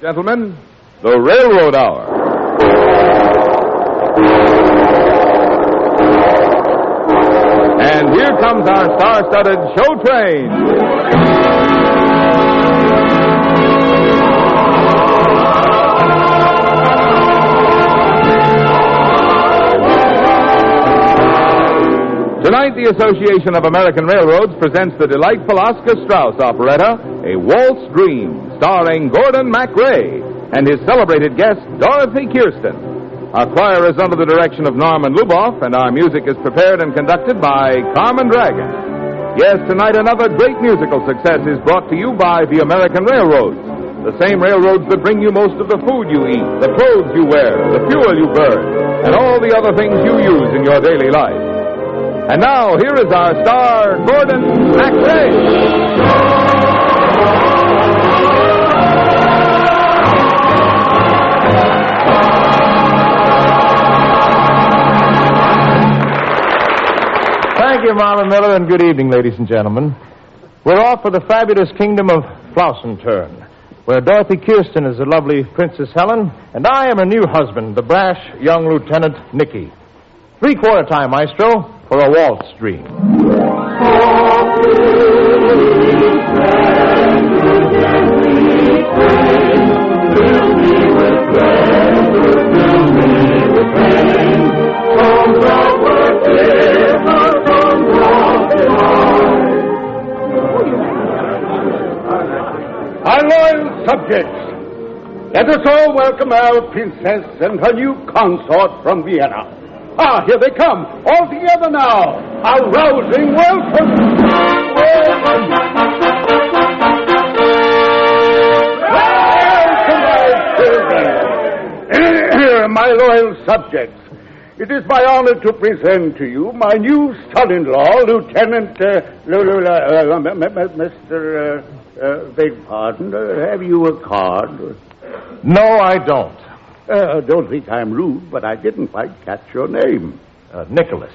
Gentlemen, the Railroad Hour. And here comes our star-studded show train. Tonight, the Association of American Railroads presents the delightful Oscar Strauss operetta, A Waltz Dream, starring Gordon MacRae and his celebrated guest, Dorothy Kirsten. Our choir is under the direction of Norman Luboff, and our music is prepared and conducted by Carmen Dragon. Yes, tonight another great musical success is brought to you by the American Railroads, the same railroads that bring you most of the food you eat, the clothes you wear, the fuel you burn, and all the other things you use in your daily life. And now, here is our star, Gordon MacRae. Thank you, Marlon Miller, and good evening, ladies and gentlemen. We're off for the fabulous kingdom of Flossenturn, where Dorothy Kirsten is the lovely Princess Helen, and I am her new husband, the brash young Lieutenant Nicky. Three-quarter time, maestro, for a waltz dream. Our loyal subjects, let us all welcome our princess and her new consort from Vienna. Ah, here they come, all together now. A rousing welcome. Welcome, my children. My loyal subjects, it is my honor to present to you my new son-in-law, Lieutenant, Mr. Beg pardon, have you a card? No, I don't. Don't think I'm rude, but I didn't quite catch your name. Nicholas.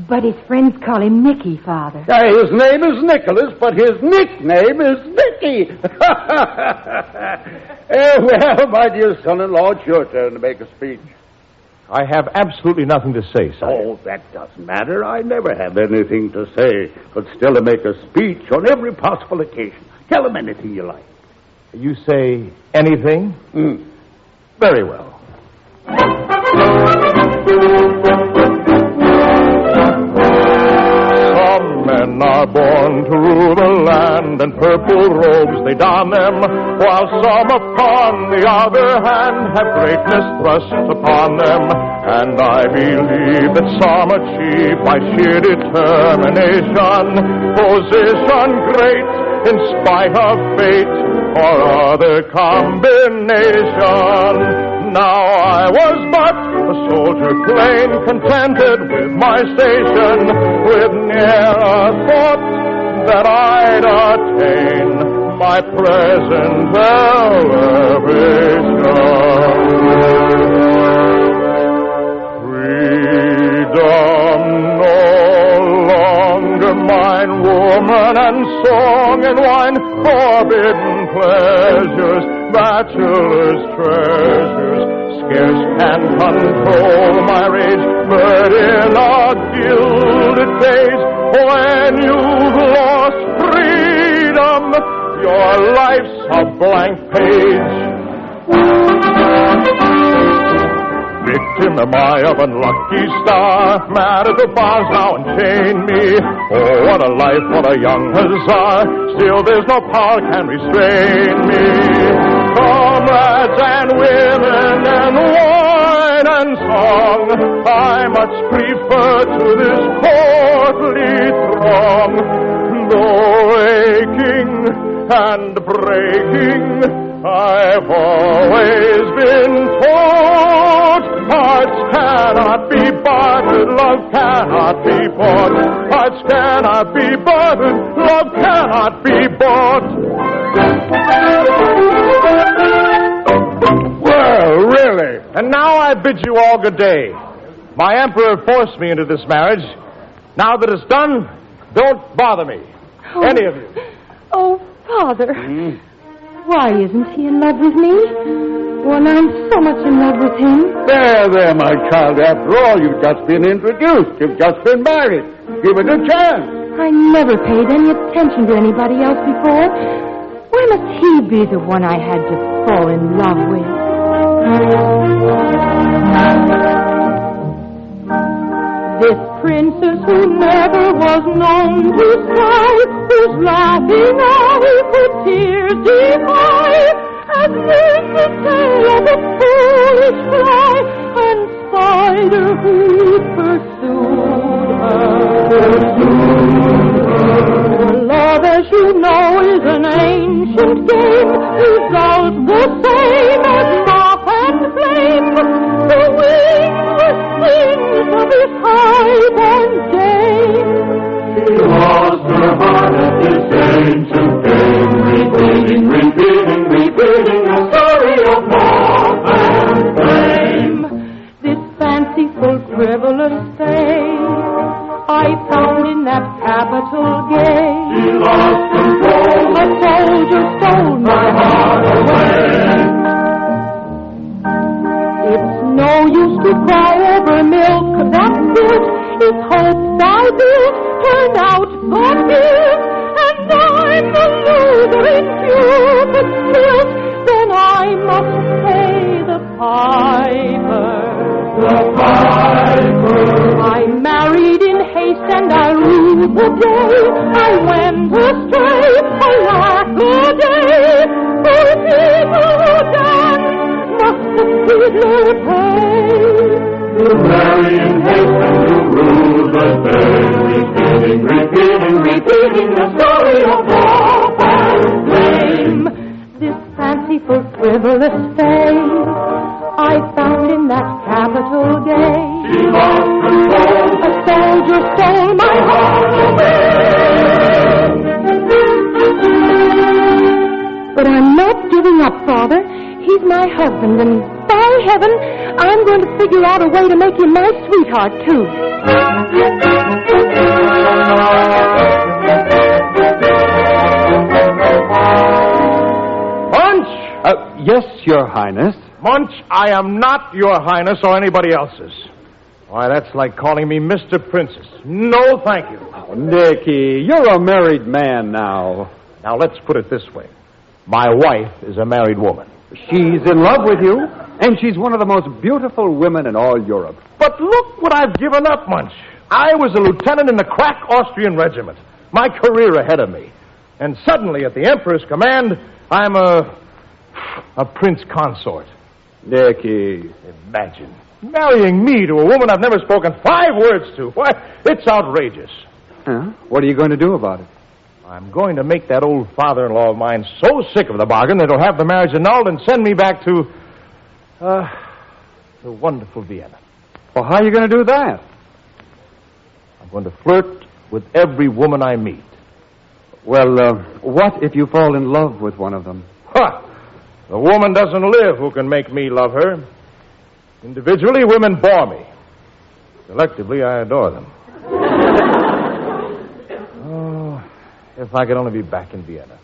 But his friends call him Nicky, Father. His name is Nicholas, but his nickname is Nicky. Well, my dear son-in-law, it's your turn to make a speech. I have absolutely nothing to say, sir. Oh, that doesn't matter. I never have anything to say, but still to make a speech on every possible occasion. Tell them anything you like. You say anything? Very well. Some men are born to rule the land, and purple robes they don them, while some upon the other hand have greatness thrust upon them. And I believe that some achieve by sheer determination position great in spite of fate or other combination. Now I was but a soldier plain, contented with my station, with ne'er a thought that I'd attain my present elevation. Freedom no longer mine, woman and song and wine, forbidden pleasures, bachelor's treasures, scarce can control my rage, but in a gilded days, when you've lost freedom, your life's a blank page. Victim am I of unlucky star, mad at the bars now and chain me. Oh, what a life, what a young hussar, still there's no power can restrain me. Comrades and women and wine and song, I much prefer to this courtly throng. Though aching and breaking, I've always been taught hearts cannot be bartered, love cannot be bought. Hearts cannot be bartered, love cannot be bought. Well, really? And now I bid you all good day. My emperor forced me into this marriage. Now that it's done, don't bother me. Any of you. Oh, Father. Why isn't he in love with me? Well, I'm so much in love with him. There, my child. After all, you've just been introduced. You've just been married. Give it a chance. I never paid any attention to anybody else before. Why must he be the one I had to fall in love with? This princess who never was known to sigh, whose laughing eye could tears defy, has made the tale of a foolish fly, and spider who pursued her. Love, as you know, is an ancient game, results the same as moth and flame. The wingless things of his high-born dame. She lost her heart at this ancient game, repeating the story of moth and flame. This fanciful, frivolous thing I found in that capital game. She lost control. A soldier stole my heart away. It's no use to cry over milk that spilt. If hopes I built turned out for guilt, and I'm the loser in Cupid's guilt, then I must pay the piper. The piper. I married in haste and I rue the day I went astray. Alack a day, for people who dance must the fiddler pay. You marry in haste and you rue the day, repeating the story of moth and flame. This fanciful, frivolous fame I found in that capital game. She lost control. A soldier stole my heart away. But I'm not giving up, Father. He's my husband, and by heaven, I'm going to figure out a way to make him my sweetheart, too. Munch! Yes, Your Highness. Munch, I am not your highness or anybody else's. Why, that's like calling me Mr. Princess. No, thank you. Oh, Nicky, you're a married man now. Now, let's put it this way. My wife is a married woman. She's in love with you, and she's one of the most beautiful women in all Europe. But look what I've given up, Munch. I was a lieutenant in the crack Austrian regiment. My career ahead of me. And suddenly, at the Emperor's command, I'm a prince consort. Nicky. Imagine. Marrying me to a woman I've never spoken 5 words to. Why, it's outrageous. Huh? What are you going to do about it? I'm going to make that old father-in-law of mine so sick of the bargain that he'll have the marriage annulled and send me back to wonderful Vienna. Well, how are you going to do that? I'm going to flirt with every woman I meet. Well, what if you fall in love with one of them? Ha! The woman doesn't live who can make me love her. Individually, women bore me. Collectively, I adore them. Oh, if I could only be back in Vienna,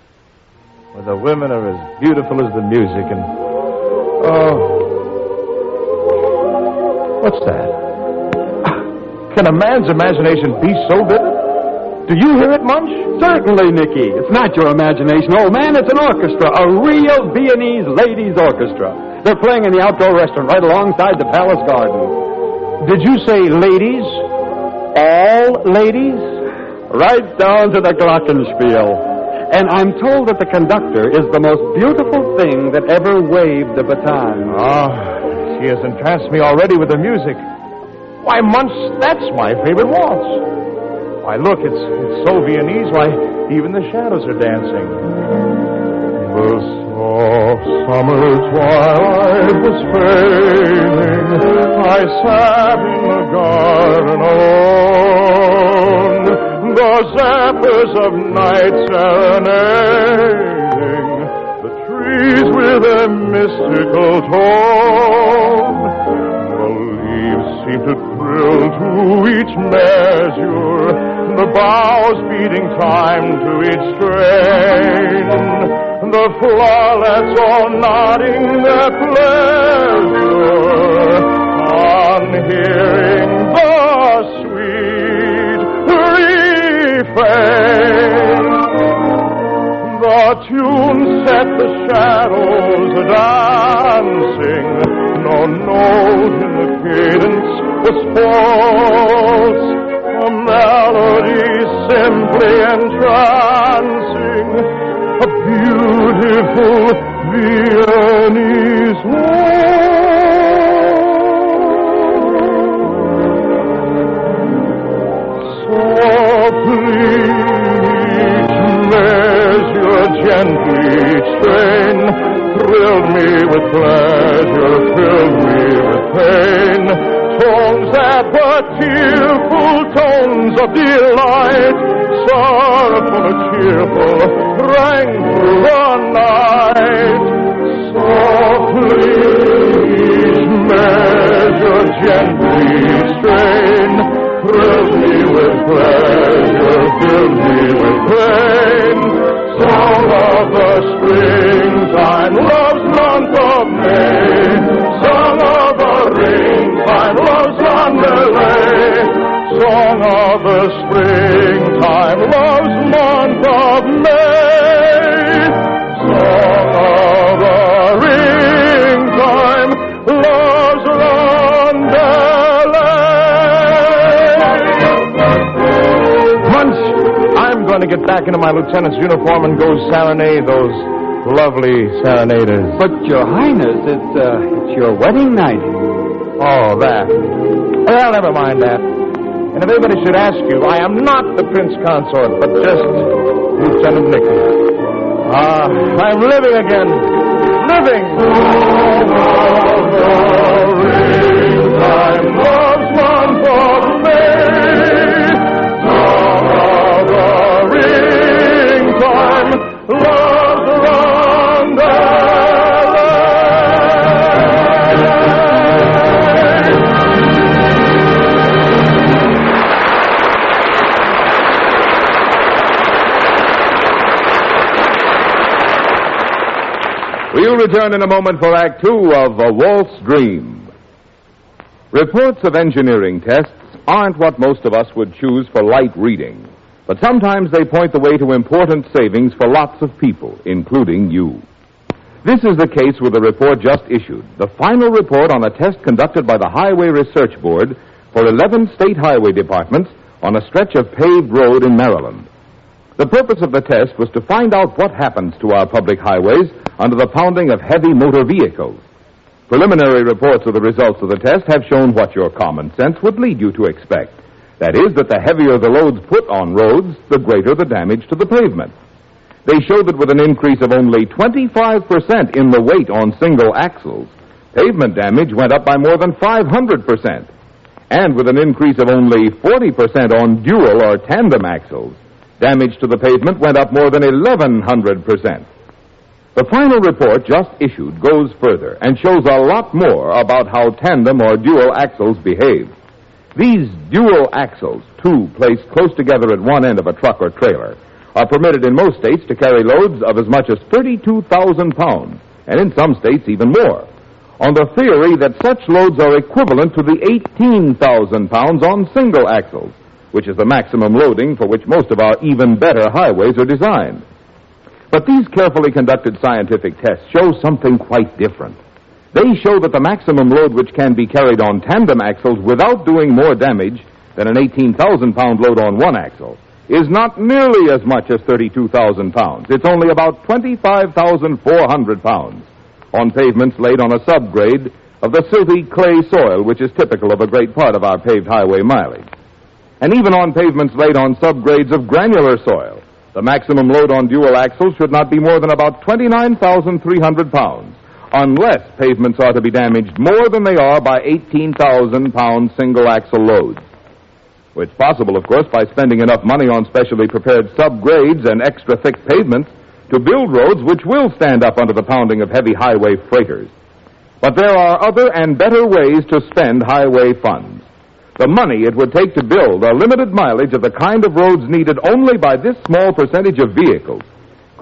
where the women are as beautiful as the music and... Oh... What's that? Can a man's imagination be so vivid? Do you hear it, Munch? Certainly, Nicky. It's not your imagination, old man. It's an orchestra, a real Viennese ladies' orchestra. They're playing in the outdoor restaurant right alongside the palace garden. Did you say ladies? All ladies? Right down to the glockenspiel. And I'm told that the conductor is the most beautiful thing that ever waved a baton. Oh, she has entranced me already with the music. Why, Munch, that's my favorite waltz. Why, look, it's so Viennese. Why, even the shadows are dancing. The soft summer twilight was fading. I sat in the garden alone. The zephyrs of night serenading the trees with a mystical tone. The leaves seem to thrill to each measure, the boughs beating time to each strain. the flowers all nodding their pleasure on hearing the sweet refrain. The tune set the shadows dancing. No note in the cadence was false. A melody simply entrancing. A beautiful Viennese waltz. Softly measure, gently strain, thrilled me with pleasure, filled me with pain. Tones that were tearful, tones of delight, sorrowful or cheerful, rang through the night. Softly each measure, gently strain, thrilled me with pleasure, filled me with pain. Song of the springtime, love's month of May. Song of the ringtime, love's underlay. Song of the springtime, love's month of May. Song of the ringtime, love's underlay. Munch, I'm going to get back into my lieutenant's uniform and go serenade those lovely serenaders. But, Your Highness, it's your wedding night. Oh, that. Well, never mind that. And if anybody should ask you, I am not the prince consort, but just Lieutenant Nicky. I'm living again. Living! Ringtime, love's month of May. Song of the ringtime, love's We'll return in a moment for Act Two of A Waltz Dream. Reports of engineering tests aren't what most of us would choose for light reading, but sometimes they point the way to important savings for lots of people, including you. This is the case with a report just issued, the final report on a test conducted by the Highway Research Board for 11 state highway departments on a stretch of paved road in Maryland. The purpose of the test was to find out what happens to our public highways under the pounding of heavy motor vehicles. Preliminary reports of the results of the test have shown what your common sense would lead you to expect. That is, that the heavier the loads put on roads, the greater the damage to the pavement. They showed that with an increase of only 25% in the weight on single axles, pavement damage went up by more than 500%. And with an increase of only 40% on dual or tandem axles, damage to the pavement went up more than 1,100%. The final report just issued goes further and shows a lot more about how tandem or dual axles behave. These dual axles, two placed close together at one end of a truck or trailer, are permitted in most states to carry loads of as much as 32,000 pounds, and in some states even more, on the theory that such loads are equivalent to the 18,000 pounds on single axles, which is the maximum loading for which most of our even better highways are designed. But these carefully conducted scientific tests show something quite different. They show that the maximum load which can be carried on tandem axles without doing more damage than an 18,000-pound load on one axle is not nearly as much as 32,000 pounds. It's only about 25,400 pounds on pavements laid on a subgrade of the silty clay soil, which is typical of a great part of our paved highway mileage. And even on pavements laid on subgrades of granular soil, the maximum load on dual axles should not be more than about 29,300 pounds, unless pavements are to be damaged more than they are by 18,000-pound single-axle loads. It's possible, of course, by spending enough money on specially prepared subgrades and extra-thick pavements to build roads which will stand up under the pounding of heavy highway freighters. But there are other and better ways to spend highway funds. The money it would take to build a limited mileage of the kind of roads needed only by this small percentage of vehicles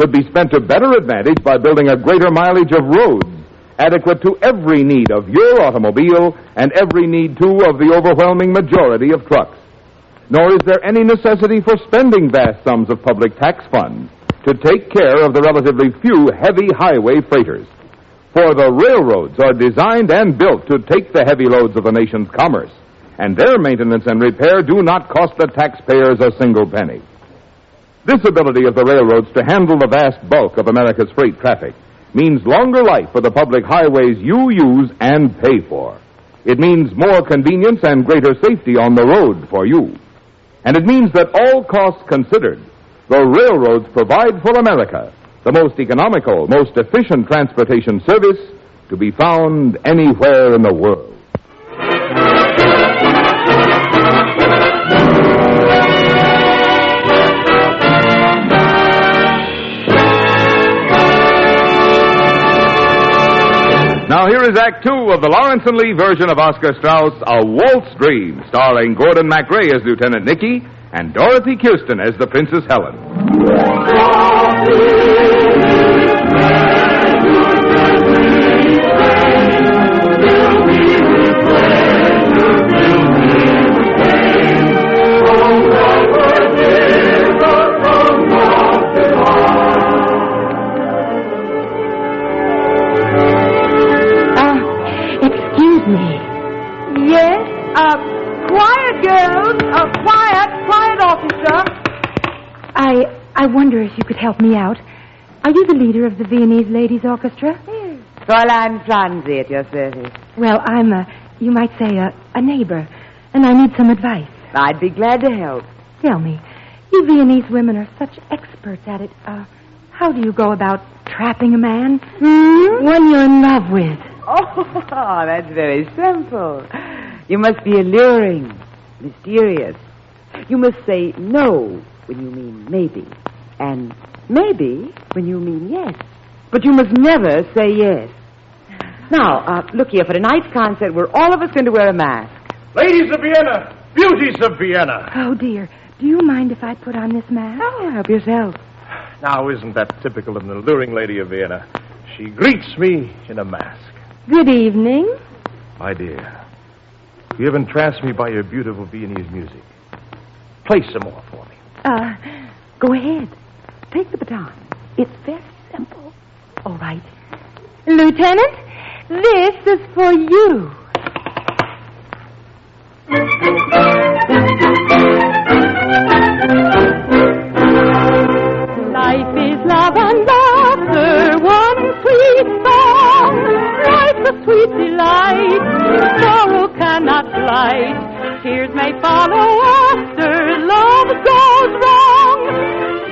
could be spent to better advantage by building a greater mileage of roads, adequate to every need of your automobile and every need, too, of the overwhelming majority of trucks. Nor is there any necessity for spending vast sums of public tax funds to take care of the relatively few heavy highway freighters. For the railroads are designed and built to take the heavy loads of the nation's commerce, and their maintenance and repair do not cost the taxpayers a single penny. This ability of the railroads to handle the vast bulk of America's freight traffic means longer life for the public highways you use and pay for. It means more convenience and greater safety on the road for you. And it means that all costs considered, the railroads provide for America the most economical, most efficient transportation service to be found anywhere in the world. Now here is Act Two of the Lawrence and Lee version of Oscar Strauss' A Waltz Dream, starring Gordon MacRae as Lieutenant Nicky and Dorothy Kirsten as the Princess Helen. Excuse me. Yes? Quiet, girls. Quiet, officer. I wonder if you could help me out. Are you the leader of the Viennese Ladies Orchestra? Fräulein Franzi at your service. Well, I'm you might say, a neighbor, and I need some advice. I'd be glad to help. Tell me, you Viennese women are such experts at it. How do you go about trapping a man when you're in love with? Oh, that's very simple. You must be alluring, mysterious. You must say no when you mean maybe, and maybe when you mean yes. But you must never say yes. Now, look here, for tonight's concert, we're all of us going to wear a mask. Ladies of Vienna, beauties of Vienna. Oh, dear. Do you mind if I put on this mask? Oh, help yourself. Now, isn't that typical of an alluring lady of Vienna? She greets me in a mask. Good evening. My dear, you have entranced me by your beautiful Viennese music. Play some more for me. Go ahead. Take the baton. It's very simple. All right. Lieutenant, this is for you. Life is love and laughter, one sweet song. Life's a sweet delight, sorrow cannot blight. Tears may follow after love goes wrong.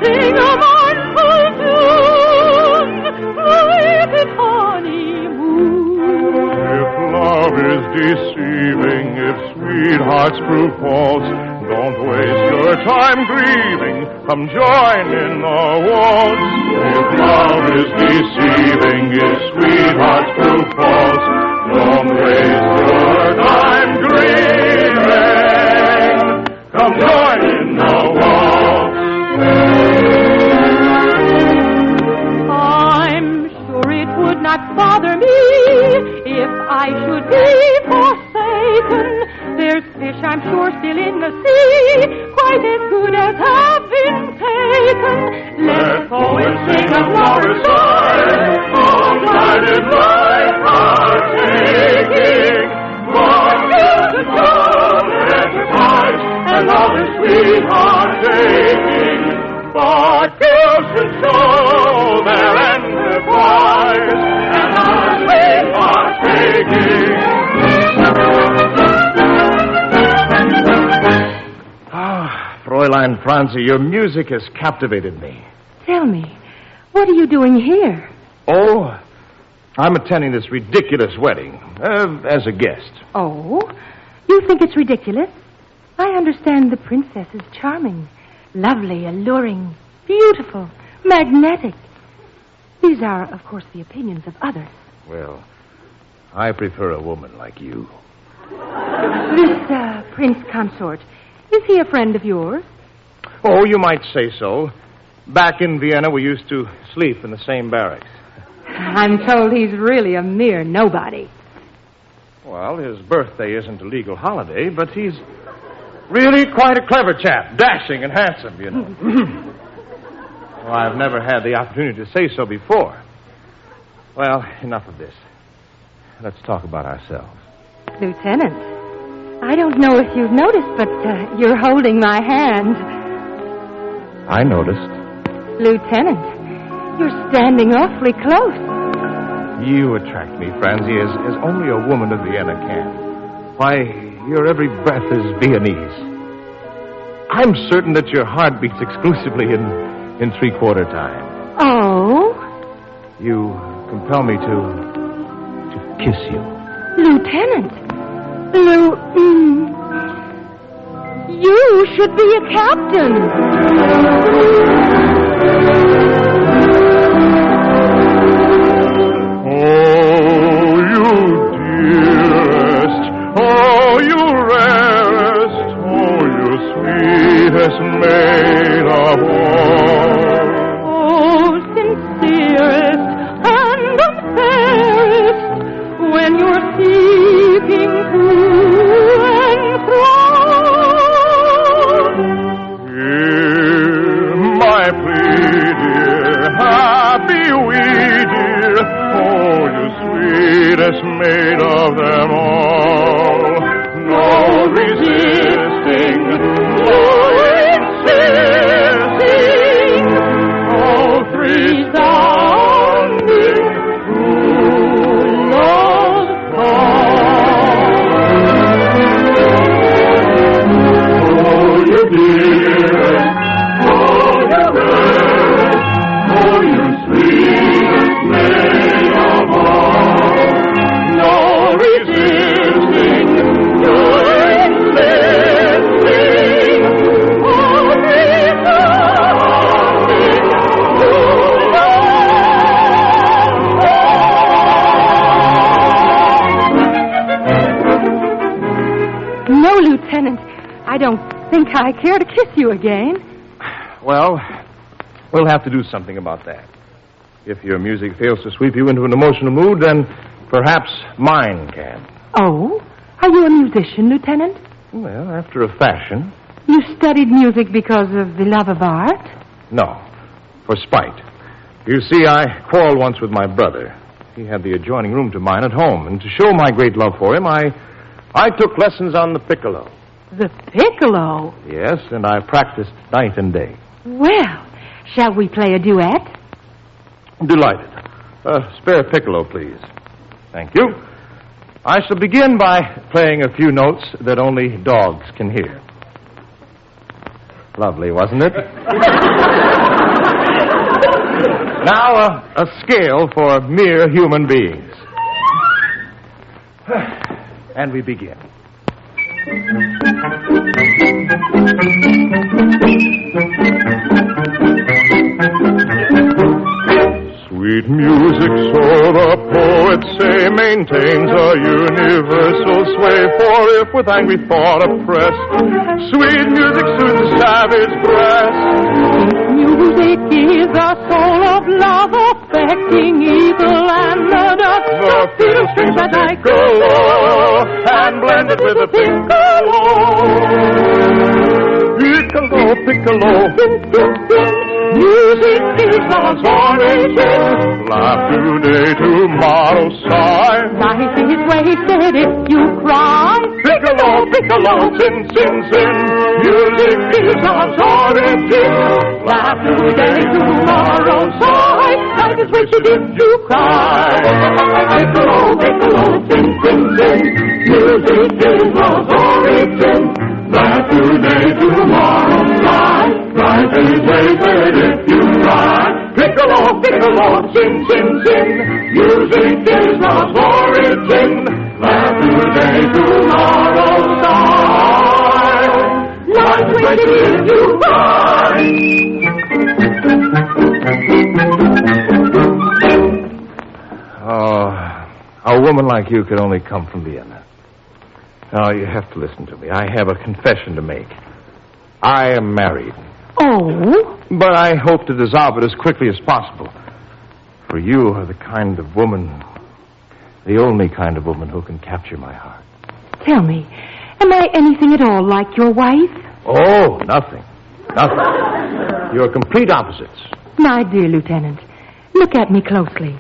Sing a mournful tune, with its honeymoon. If love is deceiving, if sweethearts prove false, don't waste your time grieving. Come join in the waltz. If love is deceiving, if sweethearts prove false, don't waste your time grieving. Come join in the waltz. I'm sure it would not bother me if I should be forsaken. There's fish, I'm sure, still in the sea, quite as good as have been taken. Let's go and sing of lover's side, all guided life partaking. For youth and joy, enterprise, and lovers sweetheart taking. For girls should show their enterprise, and lovers sweetheart taking. Fräulein Franzi, your music has captivated me. Tell me, what are you doing here? Oh, I'm attending this ridiculous wedding as a guest. Oh, you think it's ridiculous? I understand the princess is charming, lovely, alluring, beautiful, magnetic. These are, of course, the opinions of others. Well, I prefer a woman like you. This prince consort, is he a friend of yours? Oh, you might say so. Back in Vienna, we used to sleep in the same barracks. I'm told he's really a mere nobody. Well, his birthday isn't a legal holiday, but he's really quite a clever chap. Dashing and handsome, you know. Well, I've never had the opportunity to say so before. Well, enough of this. Let's talk about ourselves. Lieutenant, I don't know if you've noticed, but you're holding my hand. I noticed. Lieutenant, you're standing awfully close. You attract me, Francie, as only a woman of Vienna can. Why, your every breath is Viennese. I'm certain that your heart beats exclusively in three-quarter time. Oh? You compel me to kiss you. Lieutenant, you should be a captain. Made of all. Oh, sincerest and unfairest, when you're seeking to and fro. Hear my plea, dear, happy we, dear, oh, you sweetest maid of them all. No resisting, no insisting, oh, resounding, true love's call. Oh, you dearest, oh, you rarest, oh, you sweetest maid of all. No resisting, no insisting, oh, resounding, true love's call. No, Lieutenant, I don't think I care to kiss you again. Well, we'll have to do something about that. If your music fails to sweep you into an emotional mood, then perhaps mine can. Oh? Are you a musician, Lieutenant? Well, after a fashion. You studied music because of the love of art? No, for spite. You see, I quarreled once with my brother. He had the adjoining room to mine at home, and to show my great love for him, I took lessons on the piccolo. The piccolo? Yes, and I practiced night and day. Well, shall we play a duet? Delighted. Spare piccolo, please. Thank you. I shall begin by playing a few notes that only dogs can hear. Lovely, wasn't it? Now, a scale for mere human beings. And we begin. Sweet music, so the poets say, maintains a universal sway. For if with angry thought oppressed, sweet music soothes the savage breast. Music is the soul of love, affecting evil and murder. The fiddle strings that piccolo, and blended with the piccolo. Piccolo, piccolo, music is love's origin. Laugh today, tomorrow sigh. Life is wasted if you cry. Piccolo, piccolo, sin, sin, sin. Music is love's origin. Laugh today, tomorrow sigh. Life is wasted if you cry. Piccolo, piccolo, sin, sin, sin. Music is love's origin. Laugh today, tomorrow sigh. Life is wasted if you cry. Piccolo, piccolo, sin, sin, sin. Music is love's origin. Laugh today, tomorrow sigh. Life is wasted if you cry. Oh, a woman like you could only come from Vienna. Now, you have to listen to me. I have a confession to make. I am married. Oh? But I hope to dissolve it as quickly as possible. For you are the kind of woman, the only kind of woman who can capture my heart. Tell me, am I anything at all like your wife? Oh, nothing. Nothing. You're complete opposites. My dear Lieutenant, look at me closely.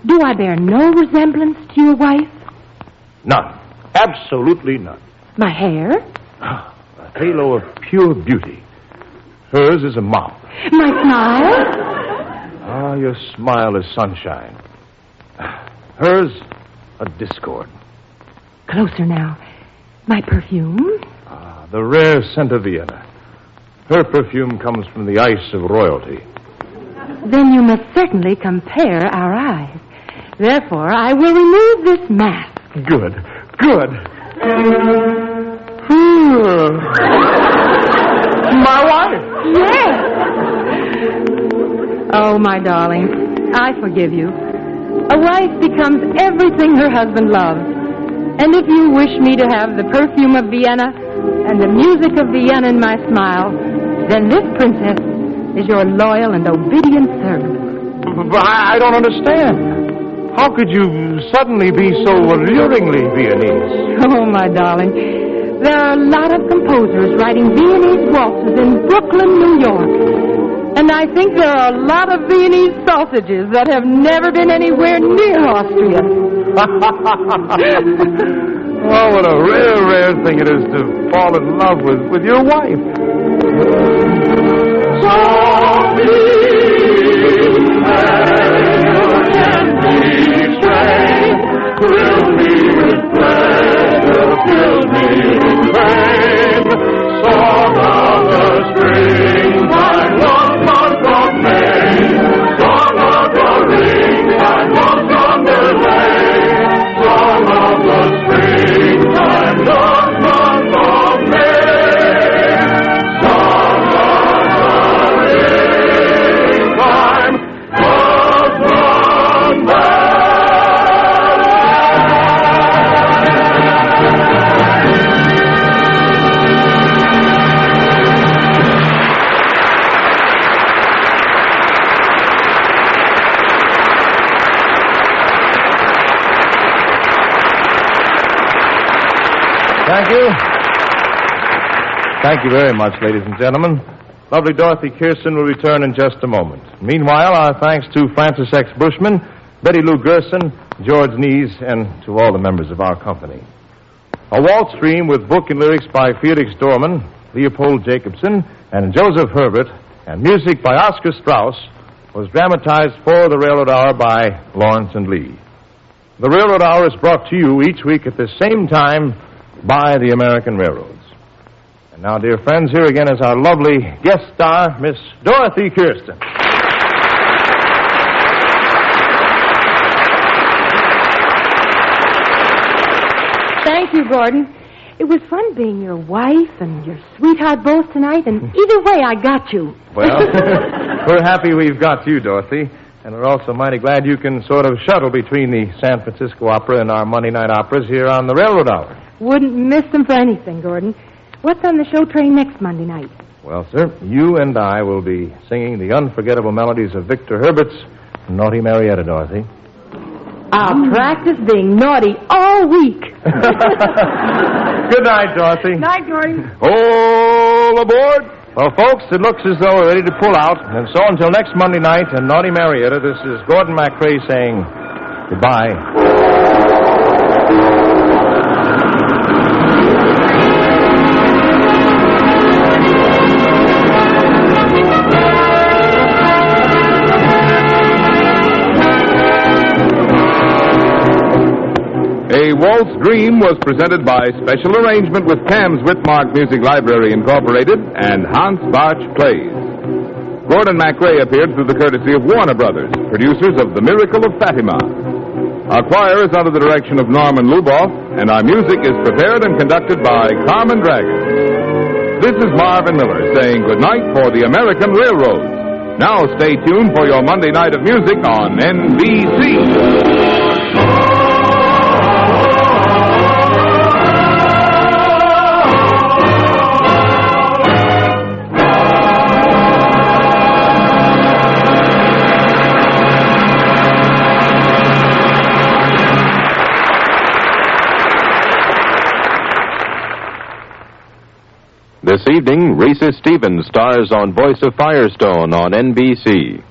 Do I bear no resemblance to your wife? None. Absolutely none. My hair? A halo of pure beauty. Hers is a mouth. My smile? Ah, your smile is sunshine. Hers, a discord. Closer now. My perfume? Ah, the rare scent of Vienna. Her perfume comes from the ice of royalty. Then you must certainly compare our eyes. Therefore, I will remove this mask. Good. My wife. Yes. Oh, my darling, I forgive you. A wife becomes everything her husband loves. And if you wish me to have the perfume of Vienna and the music of Vienna in my smile, then this princess is your loyal and obedient servant. But I don't understand. How could you suddenly be so alluringly Viennese? Oh, my darling, there are a lot of composers writing Viennese waltzes in Brooklyn, New York. And I think there are a lot of Viennese sausages that have never been anywhere near Austria. Oh, what a rare thing it is to fall in love with your wife. Thank you. Thank you very much, ladies and gentlemen. Lovely Dorothy Kirsten will return in just a moment. Meanwhile, our thanks to Francis X. Bushman, Betty Lou Gerson, George Nees, and to all the members of our company. A Waltz Dream with book and lyrics by Felix Dorman, Leopold Jacobson, and Joseph Herbert, and music by Oscar Strauss, was dramatized for the Railroad Hour by Lawrence and Lee. The Railroad Hour is brought to you each week at the same time by the American Railroads. And now, dear friends, here again is our lovely guest star, Miss Dorothy Kirsten. Thank you, Gordon. It was fun being your wife and your sweetheart both tonight, and either way, I got you. Well, we're happy we've got you, Dorothy, and we're also mighty glad you can sort of shuttle between the San Francisco Opera and our Monday night operas here on the Railroad Hour. Wouldn't miss them for anything, Gordon. What's on the show train next Monday night? Well, sir, you and I will be singing the unforgettable melodies of Victor Herbert's Naughty Marietta, Dorothy. I'll practice being naughty all week. Good night, Dorothy. Night, Gordon. All aboard. Well, folks, it looks as though we're ready to pull out. And so until next Monday night in Naughty Marietta, this is Gordon MacRae saying goodbye. A Waltz Dream was presented by special arrangement with Cam's Whitmark Music Library Incorporated and Hans Bach Plays. Gordon MacRae appeared through the courtesy of Warner Brothers, producers of The Miracle of Fatima. Our choir is under the direction of Norman Luboff, and our music is prepared and conducted by Carmen Dragon. This is Marvin Miller saying goodnight for the American Railroads. Now stay tuned for your Monday night of music on NBC. evening, Reese Stevens stars on Voice of Firestone on NBC.